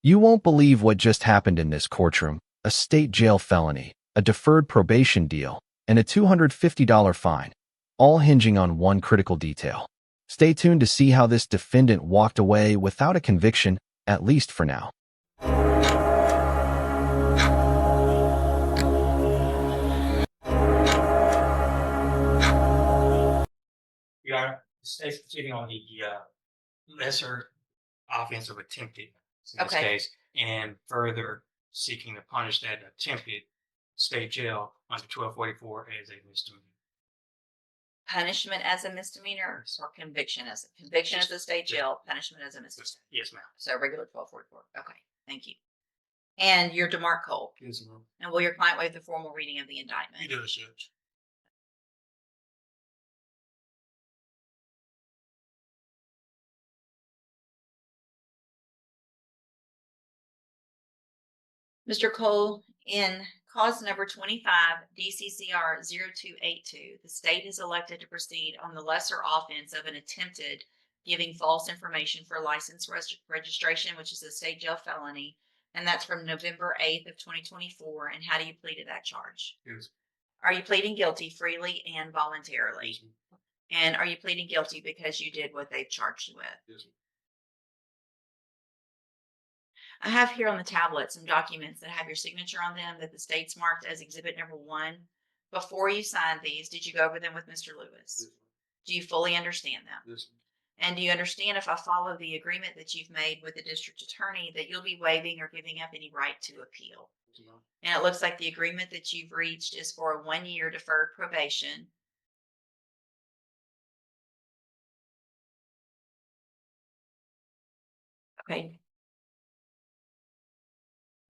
You won't believe what just happened in this courtroom. A state jail felony, a deferred probation deal, and a $250 fine, all hinging on one critical detail. Stay tuned to see how this defendant walked away without a conviction, at least for now. Your Honor, the state's proceeding on the lesser offense of attempted in this Okay. case, and further seeking to punish that attempted state jail under 1244 as a misdemeanor. Punishment as a misdemeanor or conviction as a state jail, punishment as a misdemeanor. Yes, ma'am. So regular 1244. Okay, thank you. And you're DeMark Cole. Yes, ma'am. And will your client waive the formal reading of the indictment? He does, Judge. Mr. Cole, in cause number 25 DCCR 0282, the state is elected to proceed on the lesser offense of an attempted giving false information for license registration, which is a state jail felony, and that's from November 8th of 2024. And how do you plead to that charge? Yes. Are you pleading guilty freely and voluntarily? Yes, ma'am. And are you pleading guilty because you did what they've charged you with? Yes, ma'am. I have here on the tablet some documents that have your signature on them that the state's marked as exhibit number 1. Before you signed these, did you go over them with Mr. Lewis? Yes, ma'am. Do you fully understand them? Yes, ma'am. And do you understand, if I follow the agreement that you've made with the district attorney, that you'll be waiving or giving up any right to appeal? Yes, ma'am. And it looks like the agreement that you've reached is for a 1-year deferred probation. Okay.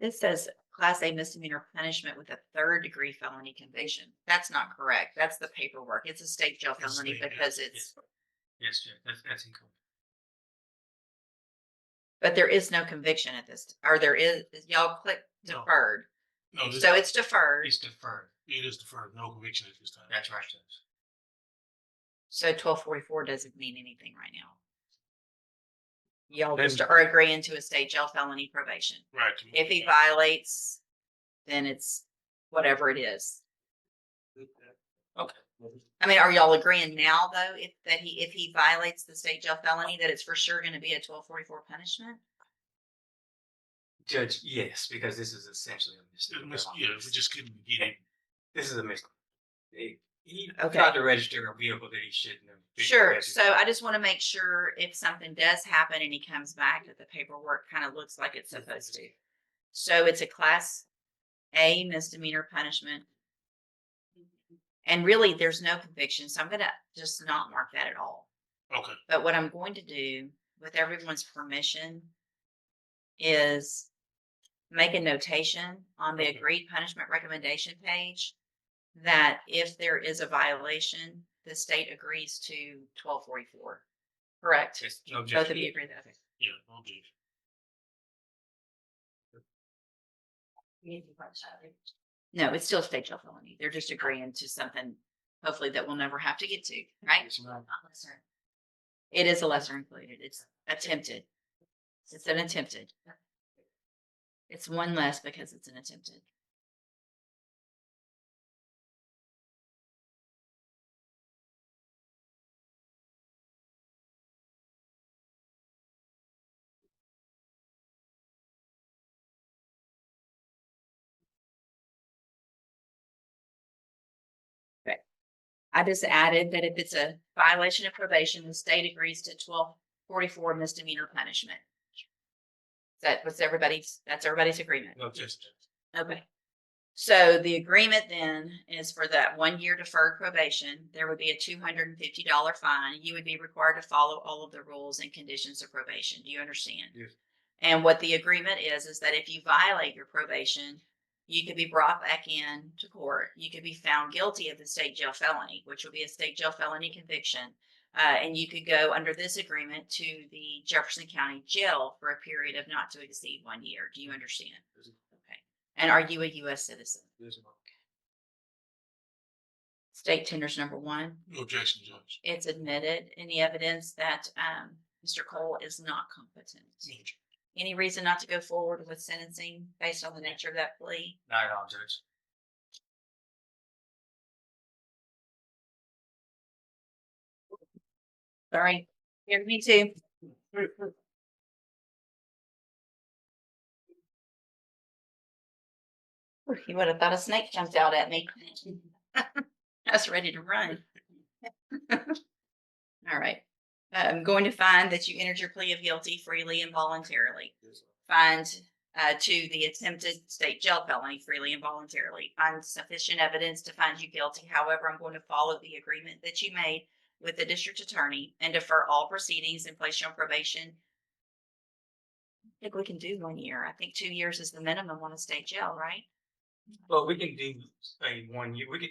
This says Class A misdemeanor punishment with a 3rd-degree felony conviction. That's not correct. That's the paperwork. It's a state jail It's felony state, because yes, it's. Yes, Judge. That's incorrect. But there is no conviction at this, or there is. Y'all click No. deferred. No, So it's deferred. it's deferred. It is deferred. No conviction at this time. That's right, Judge. So 1244 doesn't mean anything right now. Y'all Then- just are agreeing to a state jail felony probation. Right. If he violates, then it's whatever it is. Okay. I mean, are y'all agreeing now though, if he violates the state jail felony, that it's for sure going to be a 1244 punishment? Judge, yes, because this is essentially a misdemeanor. Yeah, we just couldn't get it. This is a misdemeanor. He Okay. tried to register a vehicle that he shouldn't have. Sure. registered. So I just want to make sure if something does happen and he comes back, that the paperwork kind of looks like it's supposed to. So it's a Class A misdemeanor punishment. And really, there's no conviction. So I'm going to just not mark that at all. Okay. But what I'm going to do, with everyone's permission, is make a notation on the Okay. agreed punishment recommendation page that if there is a violation, the state agrees to 1244. Correct? Yes, no Both objection. of you agree that. Okay. Yeah, no objection. No, it's still a state jail felony. They're just agreeing to something, hopefully, that we'll never have to get to, right? Yes, ma'am. It is a lesser included. It's attempted. It's an attempted. It's one less because it's an attempted. I just added that if it's a violation of probation, the state agrees to 1244 misdemeanor punishment. That's everybody's agreement. No objection. Okay. So the agreement then is for that 1-year deferred probation, there would be a $250 fine. You would be required to follow all of the rules and conditions of probation. Do you understand? Yes. And what the agreement is that if you violate your probation, you could be brought back in to court. You could be found guilty of the state jail felony, which will be a state jail felony conviction. And you could go under this agreement to the Jefferson County Jail for a period of not to exceed 1 year. Do you understand? Okay. And are you a U.S. citizen? Yes, ma'am. State tenders number 1. No objection, Judge. It's admitted in the evidence that Mr. Cole is not competent. No objection. Any reason not to go forward with sentencing based on the nature of that plea? Not at all, Judge. Sorry. Here, me too. You would have thought a snake jumped out at me. I was ready to run. All right. I'm going to find that you entered your plea of guilty freely and voluntarily. Find to the attempted state jail felony freely and voluntarily. Find sufficient evidence to find you guilty. However, I'm going to follow the agreement that you made with the district attorney and defer all proceedings and place you on probation. I think we can do 1 year. I think 2 years is the minimum on a state jail, right? Well, we can do a 1 year. We could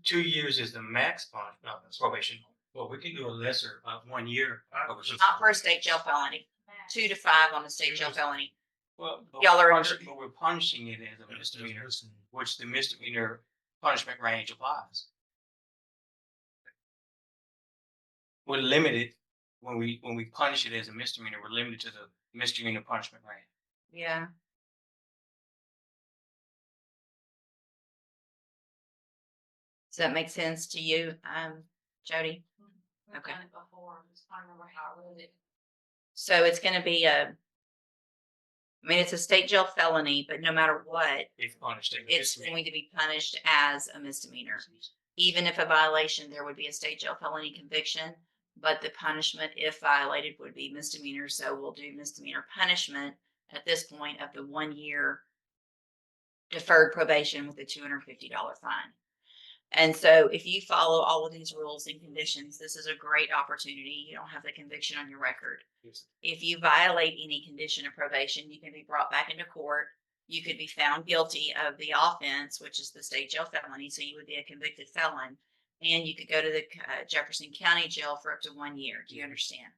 2 years is the max probation. Well, we can do a lesser 1 year. Not for a state jail felony. 2 to 5 on a state jail felony. Well, Y'all are but we're punishing it as a misdemeanor, which the misdemeanor punishment range applies. We're limited when we punish it as a misdemeanor. We're limited to the misdemeanor punishment range. Yeah. Does that make sense to you, Jody? Okay. So it's going to be it's a state jail felony, but no matter what, If punished, it's going to be punished as a misdemeanor. Even if a violation, there would be a state jail felony conviction, but the punishment, if violated, would be misdemeanor. So we'll do misdemeanor punishment at this point of the 1 year deferred probation with a $250 fine. And so if you follow all of these rules and conditions, this is a great opportunity. You don't have the conviction on your record. If you violate any condition of probation, you can be brought back into court. You could be found guilty of the offense, which is the state jail felony. So you would be a convicted felon. And you could go to the Jefferson County Jail for up to 1 year. Do you understand?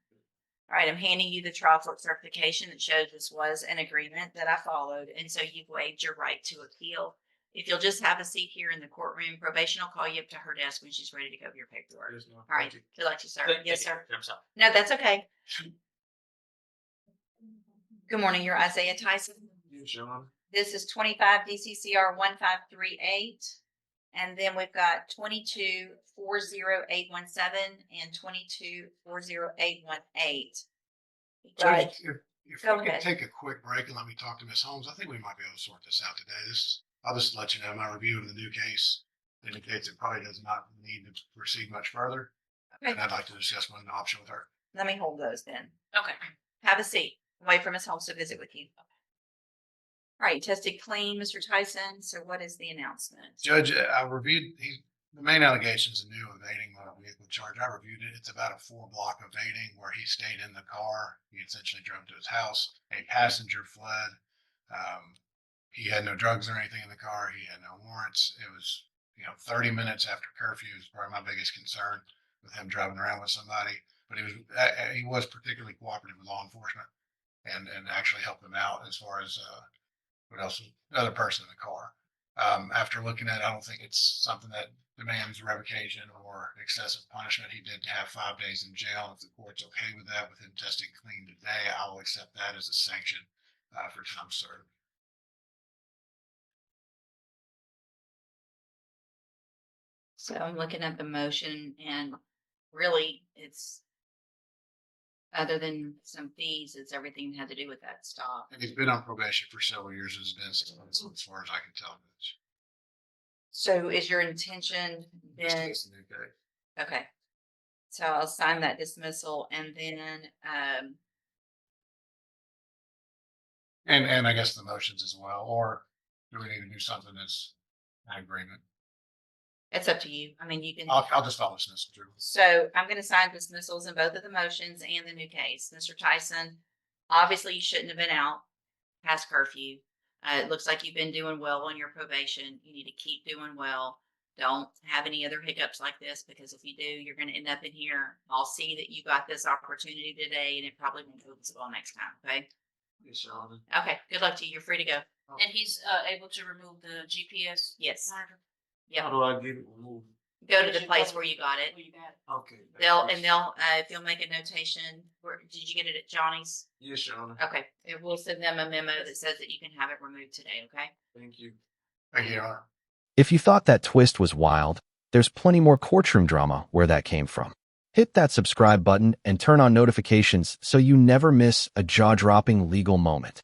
All right, I'm handing you the trial court certification that shows this was an agreement that I followed. And so you've waived your right to appeal. If you'll just have a seat here in the courtroom, probation will call you up to her desk when she's ready to go over your paperwork. All right. Good luck to you, sir. Yes, sir. No, that's okay. Good morning. You're Isaiah Tyson. This is 25 DCCR 1538. And then we've got 22-40817 and 22-40818. Judge, if Go we could ahead. take a quick break and let me talk to Ms. Holmes, I think we might be able to sort this out today. I'll just let you know, my review of the new case indicates it probably does not need to proceed much further. Okay. And I'd like to discuss one option with her. Let me hold those then. Okay. Have a seat. Wait for Ms. Holmes to visit with you. All right, tested clean, Mr. Tyson. So what is the announcement? Judge, I reviewed, the main allegation is a new evading motor vehicle charge. I reviewed it. It's about a 4-block evading where he stayed in the car. He essentially drove to his house. A passenger fled. He had no drugs or anything in the car. He had no warrants. It was, 30 minutes after curfew is probably my biggest concern with him driving around with somebody. But he was particularly cooperative with law enforcement and actually helped them out as far as what else? The other person in the car. After looking at it, I don't think it's something that demands revocation or excessive punishment. He did have 5 days in jail. If the court's okay with that, with him testing clean today, I will accept that as a sanction for time served. So I'm looking at the motion and really it's other than some fees, it's everything that had to do with that stop. And he's been on probation for several years. It's been 6 months as far as I can tell. So is your intention then? Okay. So I'll sign that dismissal and then And I guess the motions as well, or do we need to do something that's an agreement? it's up to you. I mean, you can. I'll just follow dismissal. So I'm going to sign dismissals in both of the motions and the new case. Mr. Tyson, obviously you shouldn't have been out past curfew. It looks like you've been doing well on your probation. You need to keep doing well. Don't have any other hiccups like this, because if you do, you're going to end up in here. I'll see that you got this opportunity today and it probably won't go as well next time. Okay. Yes, Your Honor. Okay. Good luck to you. You're free to go. And he's able to remove the GPS Yes. monitor. Yeah. How do I get it removed? go to the place where you got it. Okay. They'll, if you'll make a notation, did you get it at Johnny's? Yes, Your Honor. Okay, we'll send them a memo that says that you can have it removed today, okay? Thank you. Thank you, Your Honor. If you thought that twist was wild, there's plenty more courtroom drama where that came from. Hit that subscribe button and turn on notifications so you never miss a jaw-dropping legal moment.